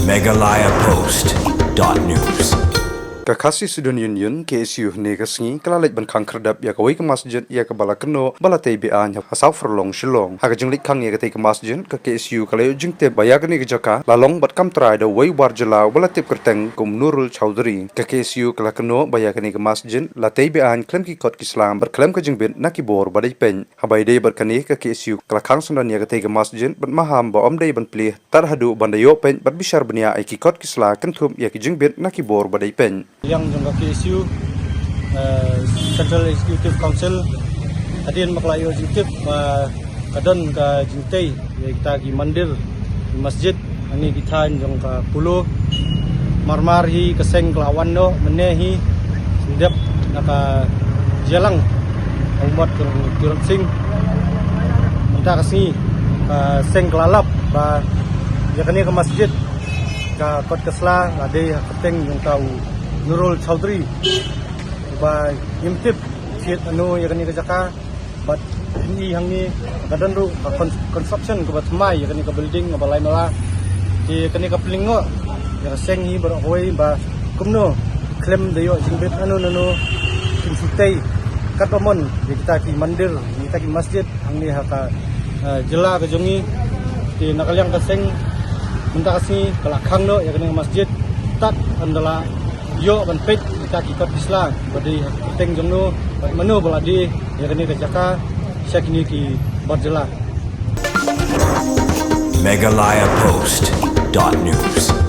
Meghalaya Post.news. Kakasi Student Union KSU negasngi kalalit ban khang khardap ya kawai ka masjid ya ka balakno balatei bi an hasau forlong shilong ha jinglik khang ya ka masjid ka KSU kalayo jingte bayagni ka jaka lalong bat kam trai da wai warjala balatip kerteng kum Nurul Chowdhury ka KSU kalakno bayagni ka masjid latei bi an klem ki kot Islam ber klem ka jingbin nakibor badai pen habai dei ber kani ka KSU kalakhang sundan ya ka masjid bat maham ba omdei ban plih tarhadu bandayo pen bat bishar bania ai ki kot Islam kenthum ya ki jingbin nakibor badai pen yang jangka KSU Central Executive Council hadirin maklayo executive kadon ka jintay kita gi mandir di masjid ani kita jangka pulo marmarhi keseng kelawan no menehi sindap naka jalang umat kurang sing minta kasih seng kelalap ba yakni ke masjid ka kot kesla ade keteng yang tahu Nurul Chowdhury ba imtip siat anu yakni ke jaka bat ini hangni kadan ru construction ke batmai yakni ke building ba lai mala di yakni ke pelingo ya seng hi ber hoi ba kumno klem deyo jingbet anu kim sutei kat pamon kita ki mandir kita ki masjid hangni haka jela ke jongi di nakalyang ke seng minta kasih kalakhang no yakni masjid tat andala yo ban pet kita ikut Islam badi teng jongno menu baladi yakni ke jaka syakni ki barjela Meghalaya Post.news.